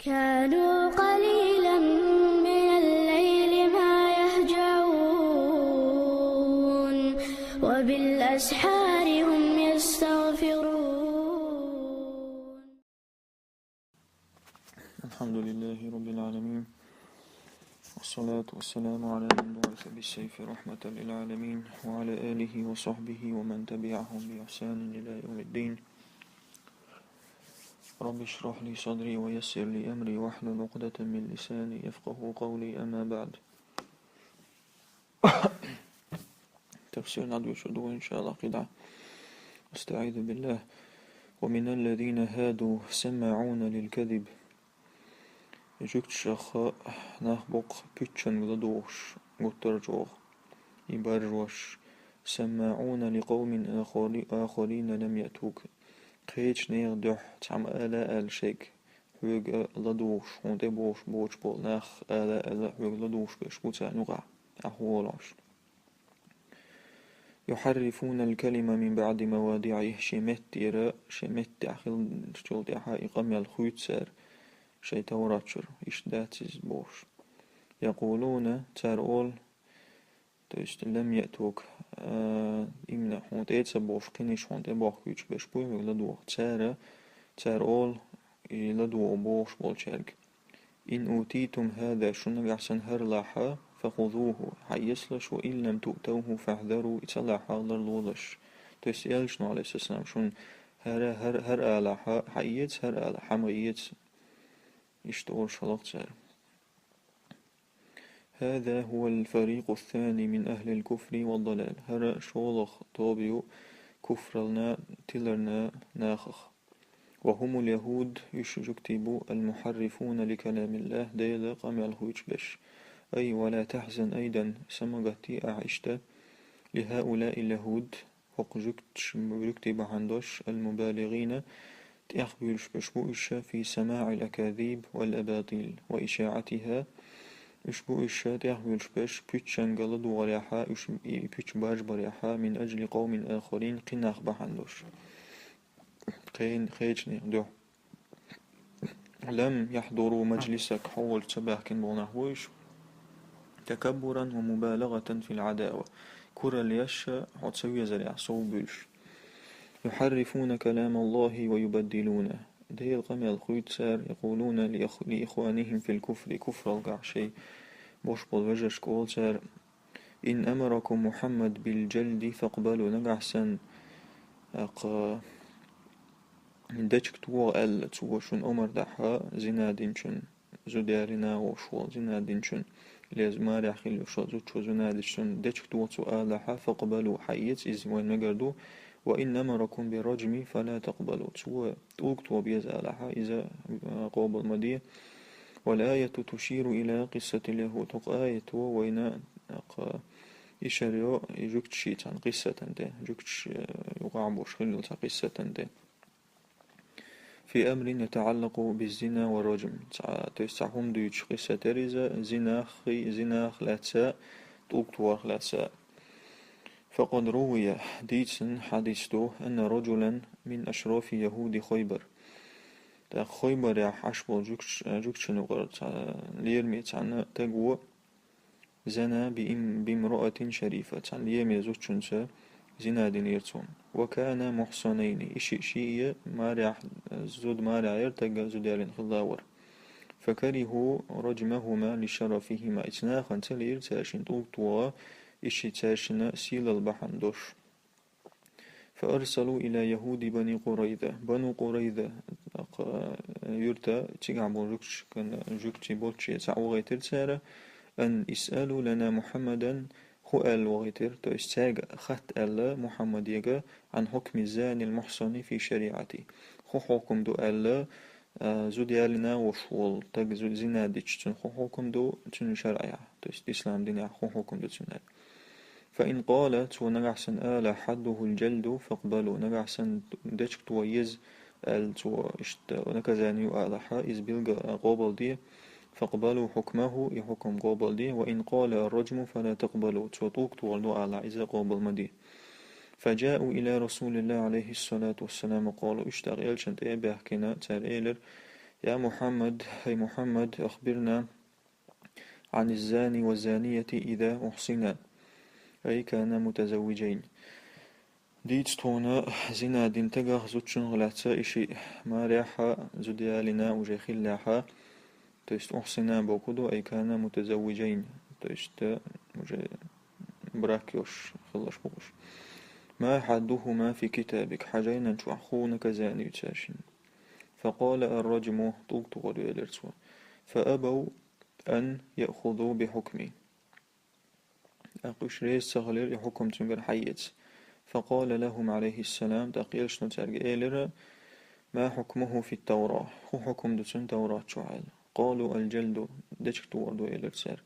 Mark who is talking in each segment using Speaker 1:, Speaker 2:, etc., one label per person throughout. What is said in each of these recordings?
Speaker 1: كانوا قليلا من الليل ما يهجعون وبالأسحار هم يستغفرون.
Speaker 2: الحمد لله رب العالمين، والصلاة والسلام على من بعث بالسيف رحمة للعالمين، وعلى آله وصحبه ومن تبعهم بإحسان إلى يوم الدين. رب اشرح لي صدري ويسر لي أمري واحلل عقدة من لساني يفقه قولي. أما بعد، تفسير ندوة شدوه إن شاء الله قدعة. استعيذ بالله. ومن الذين هادوا سماعون للكذب. جوكت شخاء نخبق بيتشن غدوش غترجوغ يبرجوش. سماعون لقوم آخرين لم يأتوك. قيتش نيغ دوح تعم آلاء الشيك هوغ لدوش هونتي بوش بوش بول ناخ آلاء هوغ لدوش بيش بوتا نغع أحوالش. يحرفون الكلمة من بعد مواضعه. شمت يرى شمت أخيل شولت حائقا من الخيط سار شي توراتشر إشداتز بوش. يقولون تارول تويست لم يأتوك إمنا هونتي تسبوش قنيش هونتي بوخ كيوش بيش بوي لدوخ تارول لدو بوش بولشارك. إن أوتيتم هذا شنو أحسن هرلاحا فخذوه حيسلش، وإن لم تؤتوه فاحذروا إتلاحا لرلولش. تويست يلشنو عليه السلام شون هر آلاحا حييت هر آلاحا مغييت يشتغل شلق تار. هذا هو الفريق الثاني من أهل الكفر والضلال. هر شولخ طوبيو كفرلنا تلرنا ناخخ. وهم اليهود يشجكتبوا المحرفون لكلام الله ديلا قام الهوج بش. أي ولا تحزن أيضا سمغتي أعشت لهؤلاء اليهود وقجكتب عندش المبالغين تأخبرش بشبوش في سماع الأكاذيب والأباطيل وإشاعتها. إشبوش تأخبرش بش بيتشان قلد وريحا بيتش باج بريحا من أجل قوم آخرين قناخ بحندش قين خيجني دو لم يحضروا مجلسك حول تباكن بونهوش تكبرا ومبالغة في العداوة. كرة ليش هتسوي زرع صوبش. يحرفون كلام الله ويبدلونه. دي القمي الخيط سار يقولون لإخوانهم في الكفر كفر القعشي بوش بالوجش كول سار إن أمركم محمد بالجلد فاقبلوا نقعسن دچك تو ال تو شون أمر دحا زنادينشن زدارنا وشو زنادينشن لازم ما راح يخلو شو زو شو زنادينشن دچك تو سؤالها فقبلوا حيت إز وين مقردو. وإن أمركم برجمي فلا تقبلوا تو توقتوا بيزالها إذا قابل مدي. والآية تشير إلى قصة اليهود. آية وين إشارة يجوكتشي عن قصة ده جوكتش يقعبوش خلو قصة ده في أمر يتعلق بالزنا والرجم. تستعهم دويتش قصة تريزا زناخ لاتساء توقتوا لاتساء. فقد روي ديتسن حديثه أن رجلا من أشراف يهود خيبر تا خيبر يا حشبو جوكش نغر ليرمي تانا تقوى زنا بامرأة شريفة تان ليرمي زوجتشنسا زنا دينيرتون. وكان محصنين إشي مارع زود مارع يرتقى زدارين خلاور. فكرهوا رجمهما لشرفهما اتناخا تلير تاشن طوطوا إشي تاشن سيل البحندوش. فأرسلوا إلى يهود بني قريظة. بنو قريظة يرتا تيغعبو جوكش كان جوكتي بوتشي تعو غيتر تسارة أن اسألوا لنا محمدا هو ال وغيتر تو استاغ خط ال محمد يغا عن حكم الزاني المحصن في شريعتي. خو حكم دو ال زوديالنا وشول تاق زود زنا ديش خو حكم دو تن شرعية تو اسلام دينيا خو حكم دو تن. فإن قالت ونقعسن آل حده الجلد فاقبلوا نقعسن ديش تويز ال تو اشت ونكزانيو آلحا إز بيلغا قابل دي فاقبلوا حكمه يحكم قابل دي. وإن قال الرجم فلا تقبلوا توطوك تولدو على إذا قابل مدي. فجاءوا إلى رسول الله عليه الصلاة والسلام قالوا اشتغل شنت بحكنا تاريلر يا محمد هي محمد أخبرنا عن الزاني والزانية إذا أحصنا، أي كانا متزوجين. ديت تونا زنا دين تجاه زوجن غلاتsa إشي ما ريحة زوديالنا وجيخيل لاحة. تيست أحصنا بوكودو أي كانا متزوجين، تيست براكيوش خلص بوش. ما حدهما في كتابك حاجين نشو أخونك زاني تشاشين. فقال الرجم طلت وريالرسوا فأبوا أن يأخذوا بحكمي. أقش ريس سغلير يحكم تنقر حيث. فقال لهم عليه السلام تقيلش نترق إيلر ما حكمه في التوراة، هو حكم دسن توراة شعال. قالوا الجلد دشكت وردو إيلر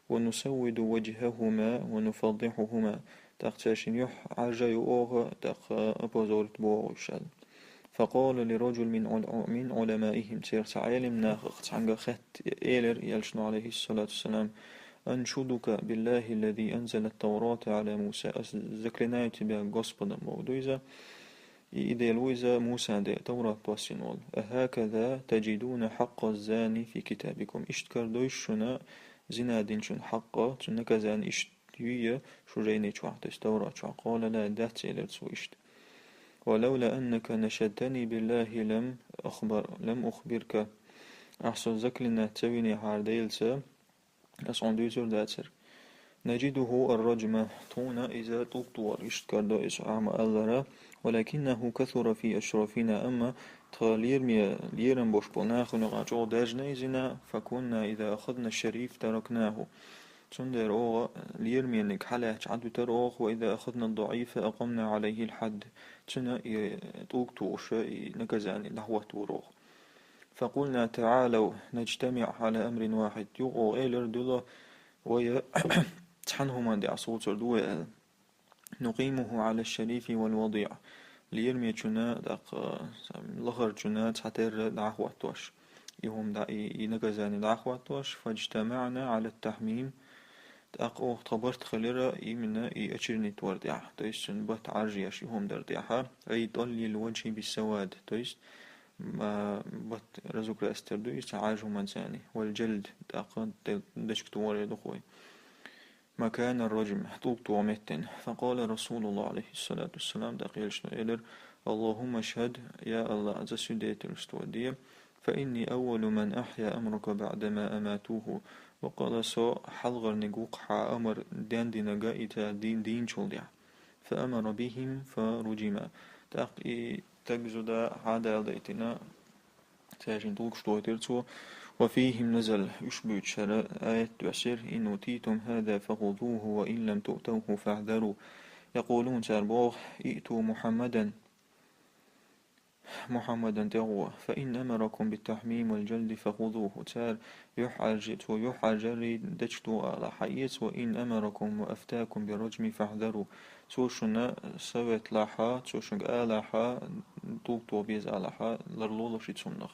Speaker 2: ونسود وجههما ونفضحهما تقتاشن يح عجا يؤغ تق أبوزورت بوغشال. فقال لرجل من علمائهم تيرس عالم ناخخ تعنق خت إيلر يلشن عليه الصلاة والسلام أنشدك بالله الذي أنزل التوراة على موسى ذكرنايت بها قصبا موضوعا إذا لويزا موسى دي توراة توسنول أهكذا تجدون حق الزاني في كتابكم اشتكر دوشنا زنادين شن حقا تنك زان اشتوية شريني شوحت استورا قال لا دات إلى اشت ولولا أنك نشدتني بالله لم أخبرك أحسن زكلنا تسويني هارديلسا أسعون دوزر داتر. نجده الرجم طونا إذا تطور اشتكر دو إسعام ألرا ولكنه كثر في أشرافنا أما تغالير ليرن بوش بناخ نغاجو داجنا إذنا فكنا إذا أخذنا الشريف تركناه تندر أوغ ليرمينك حالة عدو تروغ وإذا أخذنا الضعيف أقمنا عليه الحد تنا طوق توش نكزاني لحوة توروغ. فقلنا تعالوا نجتمع على أمر واحد يغو إيلر دولا ويا تحنهما دي عصوت دولا نقيمه على الشريف والوضيع ليرمي جنا دق لغر جنا تحتر دعوة توش يهم دعي نجزاني دعوة توش فاجتمعنا على التحميم أقو خبرت خليرا إيمنا أشرني توردع تيست بات عرجيش يهم دردعها أي ضلي الوجه بالسواد تيست ما بات رزق أستردو يستعاجه منزاني والجلد أقد دشك تواري دخوي مكان الرجم طوبت ومتن. فقال رسول الله عليه الصلاة والسلام دقيلش إلر اللهم اشهد يا الله عز سديت الستودية فإني أول من أحيا أمرك بعدما أماتوه. وقال سو حلغر نقوق حا أمر دين دينغا إتا دين شلدع فأمر بهم فرجما تقي تجزد عادة لديتنا تاجين طوق شتوترتو. وفيهم نزل يشبه شرع آية تؤسر إن أوتيتم هذا فخذوه وإن لم تؤتوه فاحذروا. يقولون تربوغ ائتوا محمدا تغوى فإن أمركم بالتحميم والجلد فخذوه تار يحجر دجتو على حيث وإن أمركم وأفتاكم برجم فاحذروا. سوشنا سويت لاحا سوشنك آلاحا طوبتو بيز آلاحا لرلولوشي تسنخ.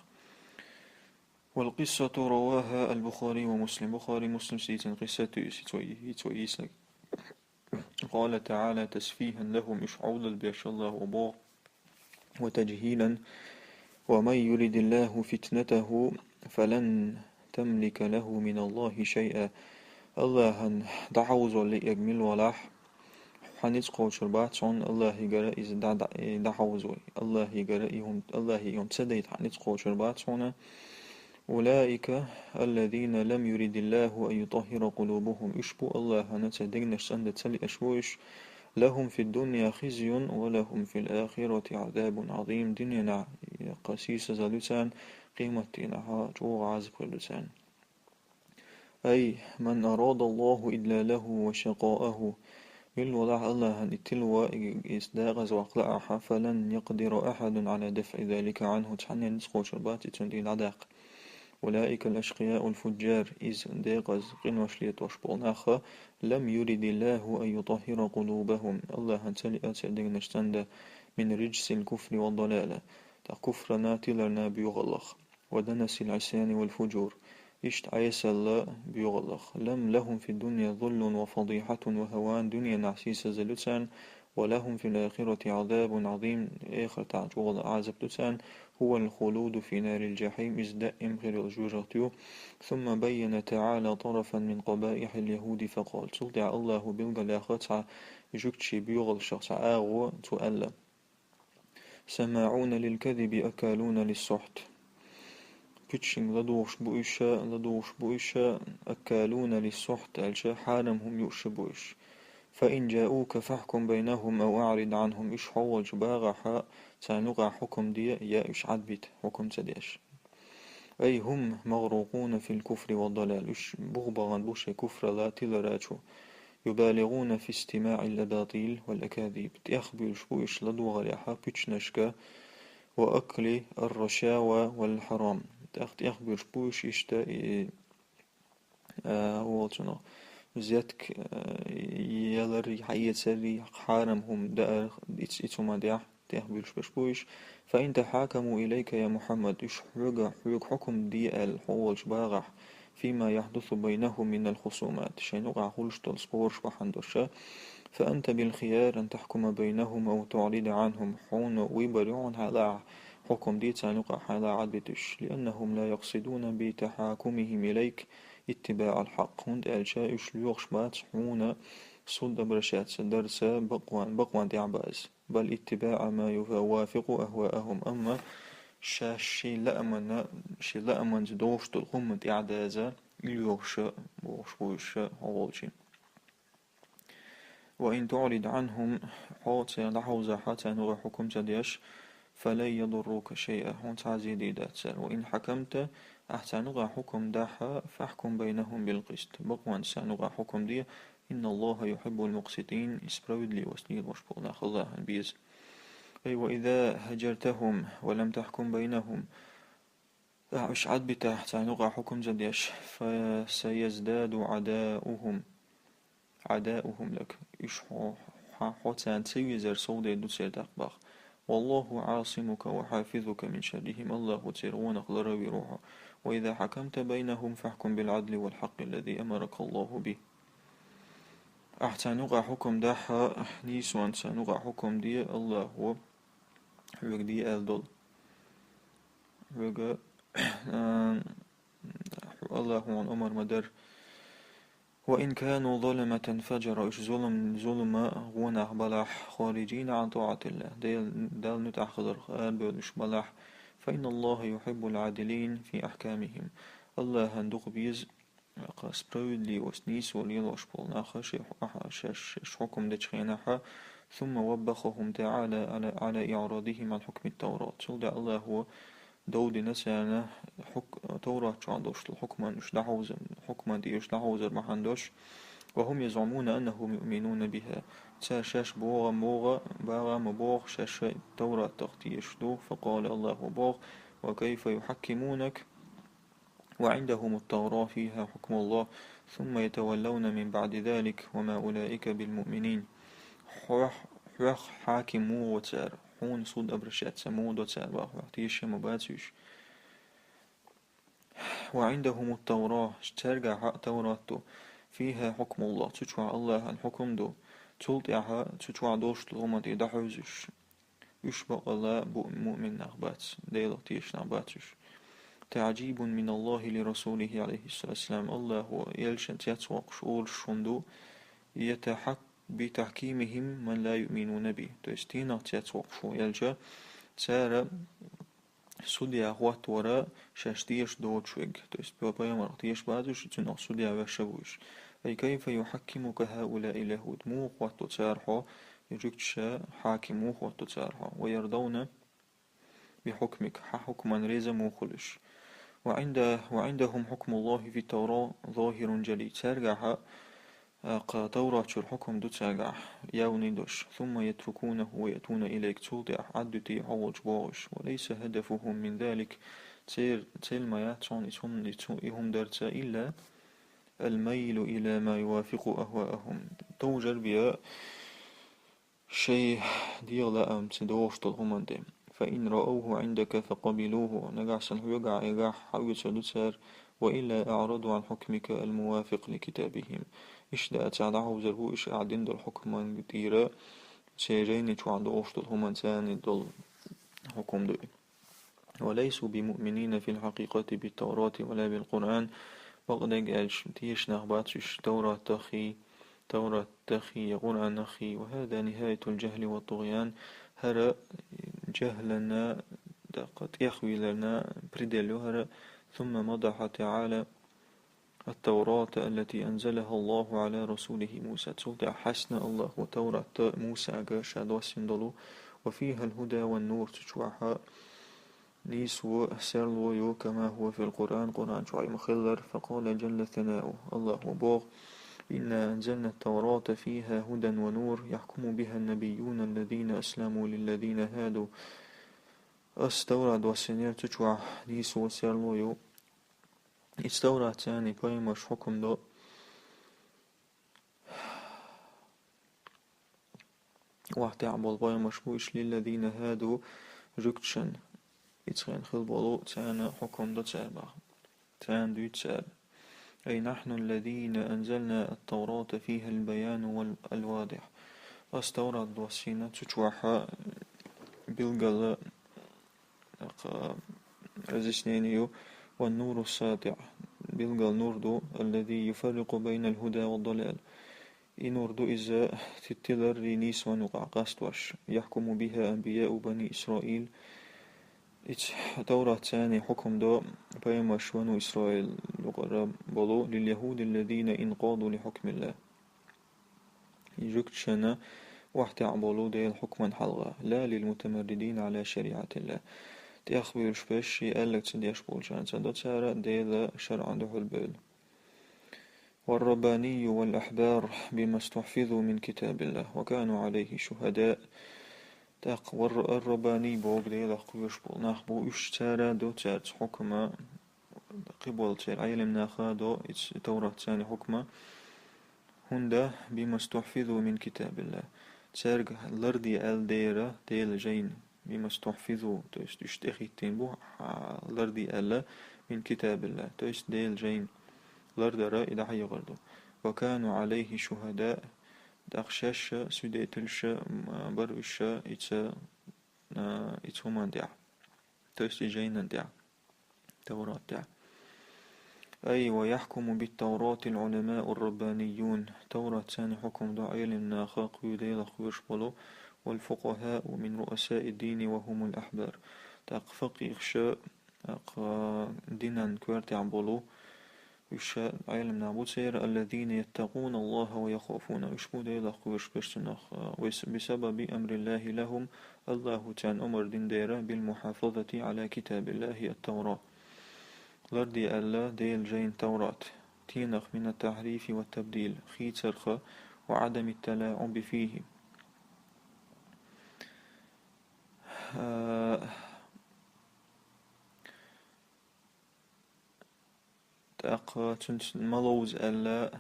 Speaker 2: والقصة رواها البخاري ومسلم. بخاري مسلم سيتن قصة يتويسك. قال تعالى تسفيها لهم إشعول البيش الله وباغ وتجهيلا ومن يرد الله فتنته فلن تملك له من الله شيئا. الله دعوز ليجمل ولاح حنيت قوش الباتون الله يقرأ إذا دعوز الله يقرأ الله يوم تسديت حنيت قوش الباتون أولئك الذين لم يرد الله أن يطهر قلوبهم اشبو الله نتدقنا سند تسلي أشوش لهم في الدنيا خزي ولهم في الآخرة عذاب عظيم. دنيا قسيس زلسان قيمتنا جوغ عزق اللسان. أي من أراد الله إلا له وشقاءه بالوضع الله التلوى إصداغ وقلعها فلن يقدر أحد على دفع ذلك عنه تحني نسخو شربات تندين العداق. أولئك الأشقياء الفجار إذ ديقز قنوشليت وشبوناخا لم يرد الله أن يطهر قلوبهم. الله تلئت دينشتند من رجس الكفر والضلالة تكفرنا تلرنا بيغلخ ودنس العسيان والفجور إشت عيسى الله بيغلخ. لهم في الدنيا ظل وفضيحة وهوان دنيا نعسيس زلتان ولهم في الآخرة عذاب عظيم آخر تعجوغ عذاب لتان هو الخلود في نار الجحيم إزدائم غير الجوجاتيو. ثم بين تعالى طرفا من قبائح اليهود فقال تلدع الله بالغلاخة جكتشي بيغل شخص آغو تؤلم سماعون للكذب أكالون للسحت بيتشين لدوش بويشا أكالون للسحت الشا حارمهم يؤش بويش فإن جاءوك فاحكم بينهم أو أعرض عنهم إش حول جباغا سانغا حكم دي يا إش عدبت حكم تديش أي هم مغروقون في الكفر والضلال إش بغبغان بوش كفر لا تلراتشو يبالغون في استماع الأباطيل والأكاذيب تأخبر شبوش لدوغ ريحا بيتشنشكا وأكل الرشاوى والحرام تأخبر شبوش إشتا والتنا زيتك يلري حية سري حارمهم دار إتسما ديح تأخبر شبوش فإن تحاكموا إليك يا محمد إش حوق حكم دي الحول شباغح فيما يحدث بينهم من الخصومات شينوغا خلش تلسبورش وحندرشا فأنت بالخيار أن تحكم بينهم أو تعرض عنهم حون ويبرعون على حكم دي تانوغا حالا عدبتش لأنهم لا يقصدون بتحاكمهم إليك اتباع الحق هند الشائش ليوغش بات حون صد برشات درسا بقوان دعباز بل اتباع ما يوافق أهواءهم أما شي لا أمن دوش تلقم إعدازا يوغش بوش هولشي وإن تعرض عنهم حوت لحوزة حتى نغى حكم تديش فلا يضروك شيئا هون تعزيدي داتسر وإن حكمت أحسن نغى حكم داحا فاحكم بينهم بالقسط بقوان سنغى حكم دي إن الله يحب المقسطين اسبرود لي وسنيل وشبونا خلاه البيز أي وإذا هجرتهم ولم تحكم بينهم إش عد بتاح سنغى حكم جديش فسيزداد عداؤهم لك إش حوتان تسوي زر صودي دو سير تقبخ والله عاصمك وحافظك من شرهم الله تيرون غلروي روحه وإذا حكمت بينهم فاحكم بالعدل والحق الذي أمرك الله به أحسنغا حكم داحا نيسوان سنغا حكم دي الله هو دي ألدل الله عن أمر مدر وإن كانوا ظلمة فجر إش ظلم غونح بلح خارجين عن طاعة الله دال نتأخذ بلش بلح فإن الله يحب العادلين في أحكامهم الله هندوق بيز قاسبرودلي وسنيس وليل وشبول ناخش حكم دتشخينها ثم وبخهم تعالى على إعراضهم عن حكم التوراة تلدى الله هو دود نسانا توراة عندوش الحكم مش لحوزر حكم ديش لحوزر ما عندوش وهم يزعمون أنهم يؤمنون بها شاش بوغ موغ باغ مبوغ شاش توراة تغتيش دو فقال الله بوغ وكيف يحكمونك وعندهم التوراة فيها حكم الله ثم يتولون من بعد ذلك وما أولئك بالمؤمنين حوخ حاكمو وتسار حون صود أبرشات سمود وتسار باغتيش مباتيش وعندهم التوراة ترجع حق توراته فيها حكم الله تشوع الله الحكم دو تلطعها تشوع دوش تلغمت يدحوزش يشبق الله مؤمن نغبات ديلغتيش نغباتش تعجيب من الله لرسوله عليه الصلاة والسلام الله هو يلشن تيتوق شؤول شندو يتحق بتحكيمهم من لا يؤمنون به تستينا تيتوق شو يلجا سارة سوديا غوات ورا شاشتيش دوتشويج تست بابا مرتيش بعدش تنو سوديا وشويش أي كيف يحكمك هؤلاء اليهود مو غوات تسارحو يجيكش حاكمو غوات تسارحو ويرضون بحكمك حكما ريزا موخلش وعندهم حكم الله في التوراة ظاهر جلي ترجع توراة الحكم دو ترجع يوني دوش ثم يتركونه ويأتون إليك توضع عدتي عوج باش وليس هدفهم من ذلك تيل ما ياتون إهم درتا إلا الميل إلى ما يوافق أهواءهم توجر بيا شيء ديغلا أم تدوش تلهمان دي فإن رأوه عندك فقبلوه نقعسن يقع يقع حويت لتسار وإلا أعرضوا عن حكمك الموافق لكتابهم إش دا أتعدعه زرهو إش أعدين دول حكمان بطيرة سيرين يتو عند أوش دول همان تاني دول حكم دوي وليسوا بمؤمنين في الحقيقة بالتوراة ولا بالقرآن. بقدق ألش تيش نخباتش توراة تخي قرآن نخي، وهذا نهاية الجهل والطغيان. هر جهلنا قد يخوي لنا بريدلو هر. ثم مدح تعالى التوراة التي أنزلها الله على رسوله موسى. تسولت حسن الله وتوراة موسى قاشد وسندلو، وفيها الهدى والنور تشوحها نيس وسرلو كما هو في القرآن قرآن شوي مخلر. فقال جل ثناؤه الله وبوغ إنا أنزلنا التوراة فيها هدى ونور يحكم بها النبيون الذين أسلموا للذين هادوا. استورد وسنير تشوح نيس وسرلو استورد ثاني قيمش حكم دو واحد عبال قيمش بوش للذين هادوا ركتشن يتخين خلبالو تانا حكم دو تسابع تان دو تسابع. أي نحن الذين أنزلنا التوراة فيها البيان والواضح. استورد وسينة تشوحا بالقل رزسنينيو والنور الساطع بالقل نوردو الذي يفرق بين الهدى والضلال. نوردو إذا تتلر رينيس ونقع قاستوش يحكم بها أنبياء بني إسرائيل. توراة ثاني حكم دو بيمش ونو إسرائيل يقرب بلو لليهود الذين انقادوا لحكم الله. يجكتشنا واحد عبالو ديل حكما حلغة لا للمتمردين على شريعة الله. تأخبر شبش يقالك تديش بولشان تدو تسارة ديل شرع دو البيل. والرباني والأحبار بما استحفظوا من كتاب الله وكانوا عليه شهداء. الرباني بوغ ديل أخوش بول ناخبو إش تارا دو تارت حكمة قبول تار عيلم ناخا دو توراة ثاني حكمة هندا بما استحفظوا من كتاب الله. تارق لردي الديرة ديل جين بما استحفظوا توست اشتخيتين بو لردي ألا من كتاب الله توست ديل جين لردرا إلى حي غردو. وكانوا عليه شهداء داخشاش سوديتلش بروش إتهمان دع توست جين دع توراة دع. أي ويحكم بالتوراة العلماء الربانيون. توراة ثاني حكم دو عيلم ناخا قيوديل خوش بلو والفقهاء من رؤساء الدين وهم الأحبار. تاق فقيه شاء دينا كوارتي عبلو وشاء عيلم نعبود سير الذين يتقون الله ويخافون وشبو ديل خوش بشتنخ بسبب أمر الله لهم. الله تان أمر دين ديرا بالمحافظة على كتاب الله التوراة. لردي ألا ديل جين توراة تينخ من التحريف والتبديل خيترخ وعدم التلاعب فيه. ملوز ألا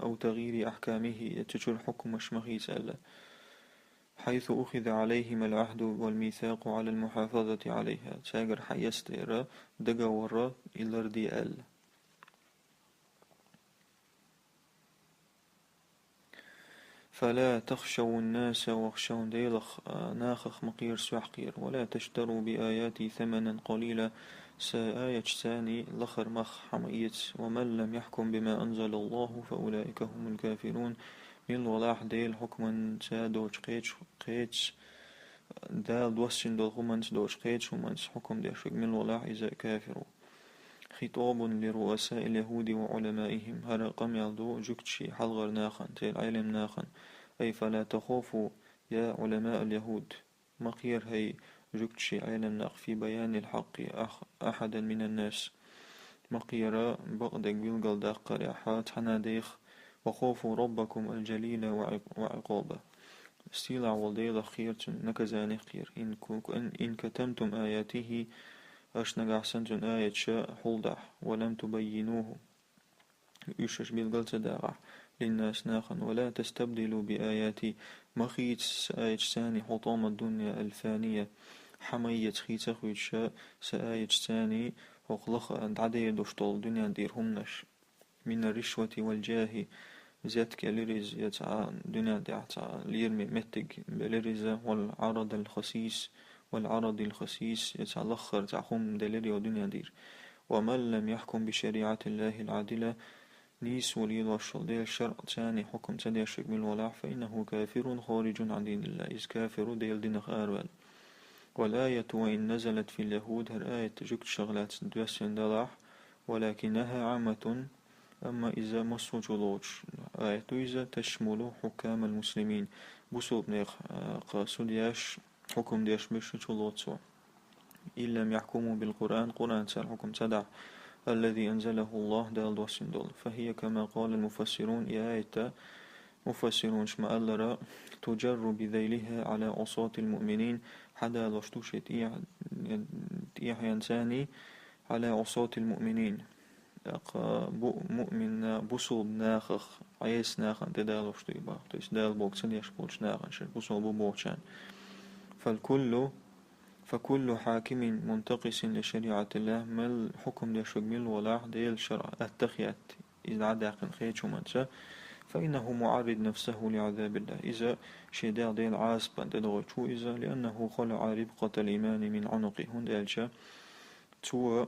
Speaker 2: أو تغيير أحكامه يتجر حكم مشمخيس ألا حيث أخذ عليهم العهد والميثاق على المحافظة عليها. تاجر حيستيرا دقورا إلردي أل. فلا تخشوا الناس واخشون ديلخ ناخخ مقير سحقير ولا تشتروا بآياتي ثمنا قليلا. سآية ثاني لخر مخ حميت ومن لم يحكم بما أنزل الله فأولئك هم الكافرون. من ولاح ديل حكما سادوش قيتش دال دوسين دول غمانس دوش قيتش ومانس حكم ديشك من ولاح إذا كافروا. خطاب لرؤساء اليهود وعلمائهم. هذا قم يالدو جكتشي حلغر ناخن تيل علم ناخن. أي فلا تخافوا يا علماء اليهود مقير هي جكتشي علم ناخ في بيان الحق أحدا من الناس مقيرا بغدك بيلقل داق قريحات حناديخ. وخافوا ربكم الجليل وعقابه. استيلع والديل خيرتن نكزاني خير إن كتمتم آياته أشنق أحسنتن آية شاء حلدح ولم تبينوه يشش بالقلت داغح للناس ناخا. ولا تستبدلوا بآياتي مخيت آية ثاني حطام الدنيا الفانية حمية خيت أخويت شاء سآية ثاني وخلق عدي دوشتول دنيا ديرهمنش من الرشوة والجاه زيتك لرز يتعا دنيا ديعتا ليرمي متك بلرزة والعرض الخسيس والعرض الخسيس يتعلخر تعخم دليل ودنيا دير. ومن لم يحكم بشريعة الله العادلة نيس ولي وشل ديل الشرع تاني حكم تاني يشرك بالولاع فإنه كافر خارج عن دين الله إذ كافر ديل دينخ آروال. والآية وإن نزلت في اليهود هر آية جكت شغلات دوسين دلاح ولكنها عامة. أما إذا مصو جلوش آية إذا تشمل حكام المسلمين بصوب نيخ قاسود ياش حكم ديش مش جلوتسو إن لم يحكموا بالقرآن قرآن سال حكم تدع الذي أنزله الله دال دوسين دول. فهي كما قال المفسرون آية مفسرون شما ألرا تجر بذيلها على عصاة المؤمنين حدا لشتوشت إيح ينساني على عصاة المؤمنين مؤمن بوصل ناخخ عيس ناخن تدال لشتو يبا تيس دال بوكسن يشبولش ناخن شر بوصل بوبوشان. فكل حاكم منتقص لشريعة الله مل حكم ديشوك مل ولاح ديل شرع التخيات إذا عداقن خيتشو منسا فإنه معرض نفسه لعذاب الله إذا شداء ديل عاسبا تدغشو إذا لأنه خلع ربقة الإيمان من عنقه هندالشا تو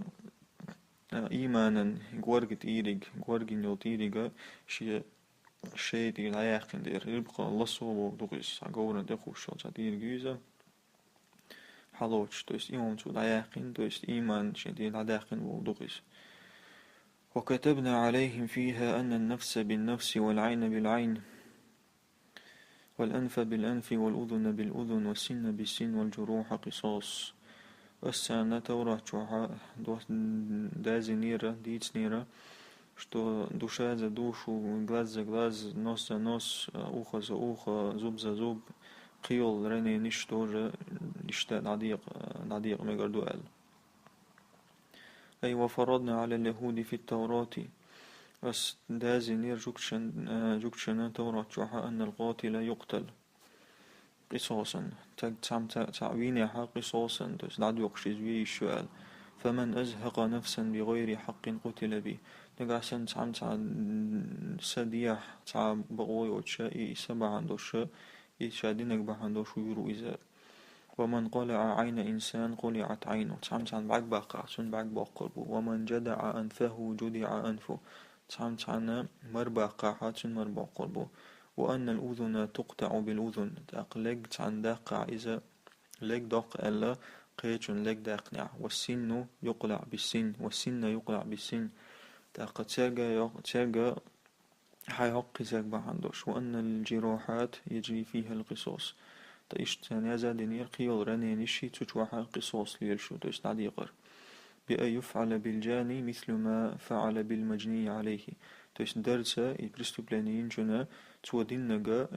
Speaker 2: إيمانا غورغت إيريغ غورغين يوت إيريغ شيء ديل عياقن دير ربقة الله صوبو دغيس عقورا دخوشو تدير إذا حلوش تويست إيمان تو عياقن تويست إيمان شديد عداقن ودغيس. وكتبنا عليهم فيها أن النفس بالنفس والعين بالعين والأنف بالأنف والأذن بالأذن والسن بالسن والجروح قصاص. والسنة توراة شوحا دازي نيرة ديتس نيرة что душа за душу, глаз за глаз, нос за нос, ухо за ухо, зуб за зуб, قيل راني نشتور اشتاء نعديق مقردوال. أي وفرضنا على اليهود في التوراة بس دازي نير جوكشن توراة شوحا أن القاتل يقتل قصاصا تعوين حق قصاصا تسدعد يقشز بيه السؤال. فمن أزهق نفسا بغير حق قتل به نقاسن تعم سديح تعم بغوي وتشائي سبع عندوش يشادينك بحندوش ويرو إزار. ومن قلع عين إنسان قلعت عينه تعم بعد باقع سن بعد باقربو. ومن جدع أنفه جدع أنفه تعم مرباقع سن مرباقربو. وأن الأذن تقطع بالأذن تقلق تعن داقع إذا لك دق ألا قيتشن لك داقنع. والسن يقلع بالسن والسن يقلع بالسن تاقة ترقى حي حق زاك بحندوش. وأن الجراحات يجري فيها القصاص تايشتان يزاد يرقيل راني نشي تتوحى قصاص ليلشو تايشت عديقر. بأن يفعل بالجاني مثل ما فعل بالمجني عليه تايشت درسة يبرستو بلانيين جنا توديننغا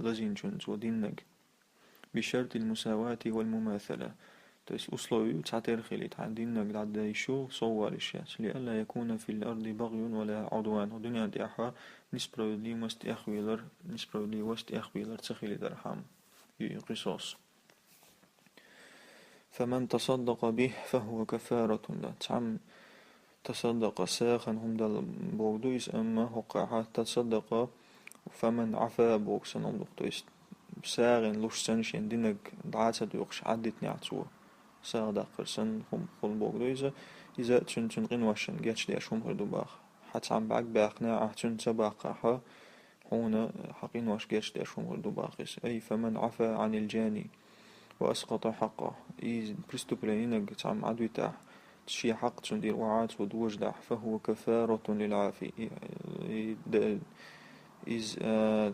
Speaker 2: لازين جن توديننغ بشرط المساواة والمماثلة تايشت أصلوي تعتير خيلي تعديننغ لعدايشو صوالشات لألا يكون في الأرض بغي ولا عدوان. ودنيا ديحا نسبرو لي وست أخويلر تخيلي درحام قصاص. فمن تصدق به فهو كفارة له تعم تصدق ساخن هم دل بودويس أما هقعها تصدق. فمن عفا بوكسن هم دقتويس ساغن لوش سنشين دينك دعاسة يقش عدت نعتو ساغ داقر سن هم خل بودويس إذا تشن قنوشن جاتش ديش هم هردو باخ حتى عم باق باقنا عهتن تباقها هنا حقين واش جاتش ديش هم هردو باخس. أي فمن عفا عن الجاني وأسقط حقه إذ برستو بلانينك تعم عدو تاح تشي حق تندير وعات ودوج داح فهو كفارة للعافي. إذ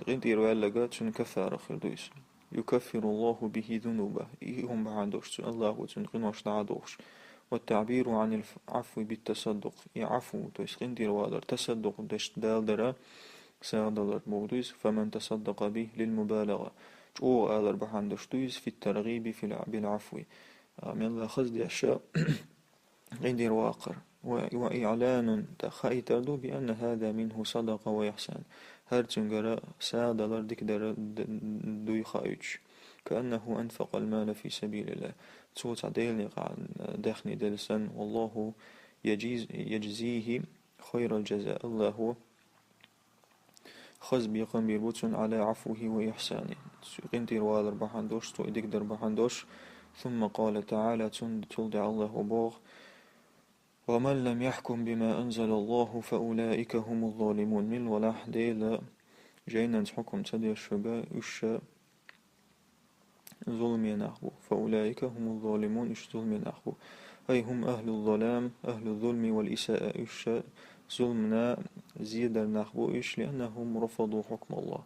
Speaker 2: غندير وعلقات تن كفارة خردويس. يكفر الله به ذنوبه هم بعندوش الله وتنقين واش دعادوش. والتعبير عن العفو بالتصدق يعفو تويس غندير وعلر تصدق داش دالدرا سادلر بودويس. فمن تصدق به للمبالغة او آلر بحندوش دويس في الترغيب بالعفو من الله خزد أشياء غندير واقر. وإعلان تخاي تردو بأن هذا منه صدقة وإحسان هرتنجر سادلر ديكدر دوي خايتش كأنه أنفق المال في سبيل الله توت عديلني داخني دلسن. والله يجزيه خير الجزاء الله خز بيقام بيربوتون على عفوه وإحسانه غندير والر بحندوش تو إديك در بحندوش ثم قال تعالى تلدع الله وبوغ ومن لم يحكم بما أنزل الله فأولئك هم الظالمون من ولاح ديلا جينا حكم تدي الشبا إش ظلم ينخبو فأولئك هم الظالمون إش ظلم ينخبو أي هم أهل الظلام أهل الظلم والإساءة إش ظلمنا زيادة نخبو إش لأنهم رفضوا حكم الله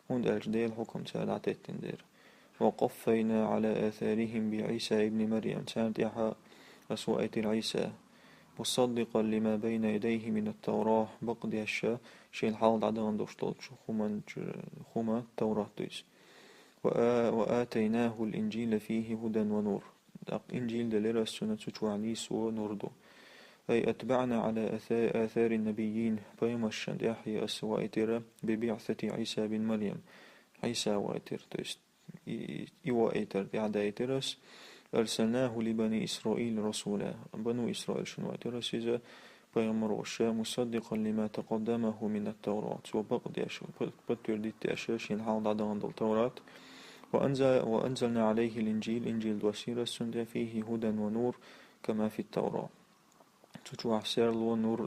Speaker 2: هند أجديل حكم تالع تتندير وقفينا على آثارهم بعيسى ابن مريم تانتها أسوأة العيسى مصدقا لما بين يديه من التوراة بقد يشا شين الحال عدان دوشتوت خما التوراة دويس وآتيناه الإنجيل فيه هدى ونور إنجيل دليل السنة تشوعنيس ونوردو أي أتبعنا على آثار النبيين بيمشان يحيى السوائتر ببعثة عيسى بن مريم عيسى وائتر تويست إيوائتر بعدايترس أرسلناه لبني إسرائيل رسولا بنو إسرائيل شنواتر سيزا بيمروشا مصدقا لما تقدمه من التوراة وبقد يشو بطر ديت أشاشين حال عدان التوراة وأنزلنا عليه الإنجيل إنجيل دوسيرة السنة فيه هدى ونور كما في التوراة تتوع سيرلو نور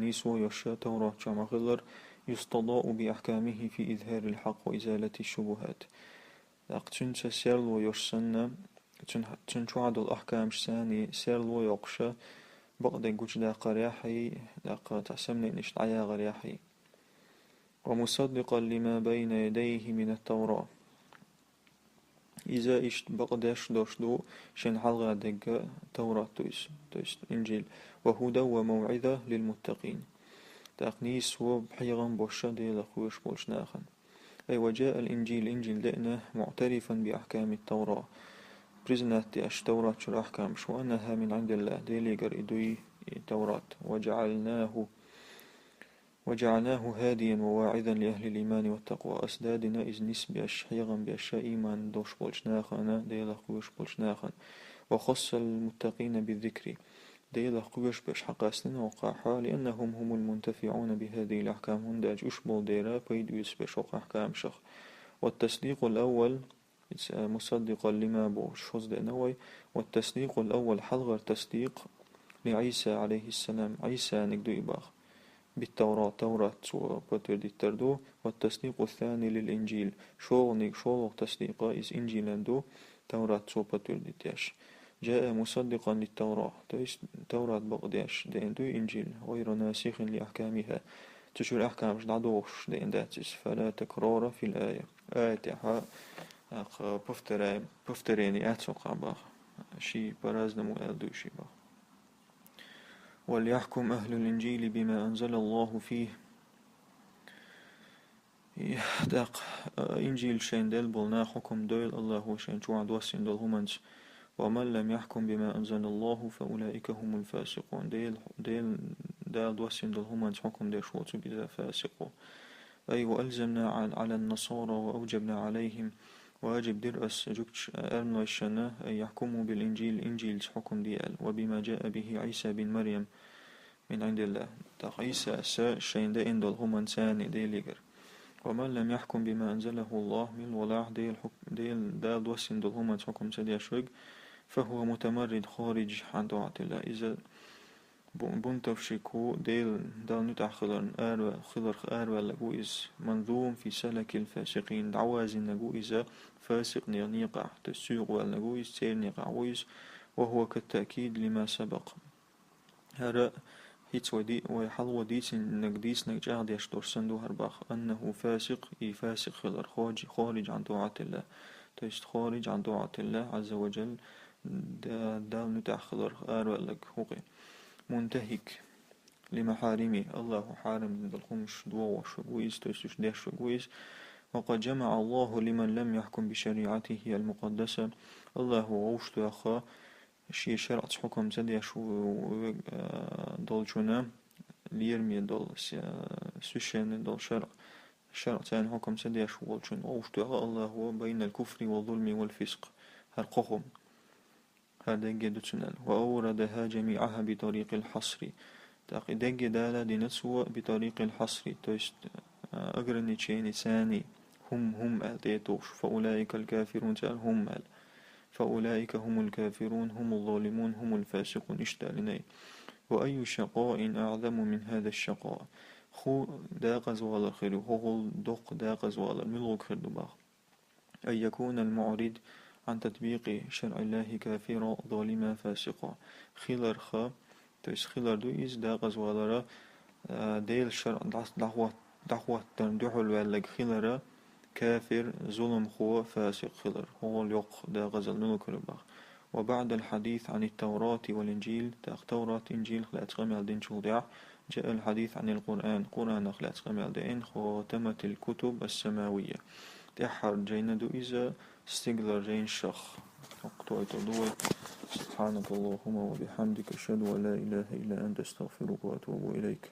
Speaker 2: نيسو يشا توراة جمع غلر يستضاء بأحكامه في إظهار الحق وإزالة الشبهات أقتن سيرلو يشسن تنشوعد الأحكام شساني سيرلو يقشا بقد يقوش دا قريحي دا تحسمني نشت عيا غريحي ومصدقا لما بين يديه من التوراة إذا إشت بقداش دوشدو شن حلقة دقة توراة تويس إنجيل وهدى وموعظة للمتقين تقنيس وبحيغن بوشا دي لخوش بولش ناخن أي وجاء الإنجيل إنجيل دقنا معترفا بأحكام التوراة برزنات دي التوراة شو الأحكام شو أنها من عند الله دي ليقر إدوي التوراة وجعلناه هاديا وواعظا لأهل الإيمان والتقوى أسدادنا إذ نسبي أشحيغا بأشياء إيمان دوش بولشناخنا ديلا قوش بولشناخن وخص المتقين بالذكر ديلا قوش بأش حقاسنا وقاحا لأنهم هم المنتفعون بهذه الأحكام هنداج أشبول ديرا بيد يسبش أحكام شخ والتصديق الأول مصدقا لما بوش حزد نوي والتصديق الأول حلغر تصديق لعيسى عليه السلام عيسى نقدو إباخ بالتوراة توراة وبتر دي تردو والتصديق الثاني للإنجيل شغل تصديق إز إنجيل دو توراة وبتر دي تاش جاء مصدقا للتوراة توراة بقداش دين دو إنجيل غير ناسخ لأحكامها تشو الأحكام جدعوش دين داتس فلا تكرار في الآية آية بفتريني أتسوق باخ شي برازنا مؤدو شي باخ وليحكم أهل الإنجيل بما أنزل الله فيه داق إنجيل شين دل بولنا حكم دويل الله شين شوعد وسين دل همانش ومن لم يحكم بما أنزل الله فأولئك هم الفاسقون ديل دوسين دل همانش حكم ديل شوعد بذا فاسقون أي وألزمنا على النصارى وأوجبنا عليهم واجب درأس جكش أرنوشنا أن يحكموا بالإنجيل إنجيل حكم ديال وبما جاء به عيسى بن مريم من عند الله تاق عيسى أسا شين دين دول همان ثاني ديليقر ومن لم يحكم بما أنزله الله من ولاح ديل دال دوسين دول همان حكم سديا شوق فهو متمرد خارج عن طاعة الله إذا بنتفشكو ديل دال نتع خلر آروا لقو إز منظوم في سلك الفاسقين دعوازن لقو إذا فاسق نيقع تسوق والنقو إز تير نيقع ويز وهو كالتأكيد لما سبق هرأ هيت ويحل وديس نقديس نجاه ديش دورسندو هرباخ أنه فاسق فاسق خلر خارج عن طاعة الله تيست خارج عن طاعة الله عز وجل دال نتع خلر آروا لقو منتهك لمحارمه الله حارم بالخمش دوا وشقويس تسوش ديش شقويس وقد جمع الله لمن لم يحكم بشريعته المقدسة الله ووشت أخا شي شرع حكم زدي شو دولجنا ليرمي دول سوشين دول شرع تاني حكم زدي شو دولجنا ووشت أخا الله هو بين الكفر والظلم والفسق هرقهم هذا جدتنا وأوردها جميعها بطريق الحصر دق دالة دينتسوا بطريق الحصر توست أقرني تشيني ثاني هم ألتيتوش فأولئك الكافرون تال هم فأولئك هم الكافرون هم الظالمون هم الفاسقون اشتالني. وأي شقاء أعظم من هذا الشقاء خو داغز ولا خير هو دق داغز ولا ملوك خير دباغ أن يكون المعرض عن تطبيق شرع الله كافرا ظالما فاسقا خلر خا تيس خلر دو إز داغز ولا ديل شرع دعوة تندحل والك خلر كافر ظلم خو فاسق خلر هو اليق داغز الملوك رباغ. وبعد الحديث عن التوراة والإنجيل توراة إنجيل خلات غمال دين شلدع جاء الحديث عن القرآن قرآن خلات غمال دين خاتمة الكتب السماوية تحر جين دو إذا استقلر جين شخ اقطعت دول. سبحانك اللهم وبحمدك أشهد أن لا إله إلا أنت استغفرك وأتوب إليك.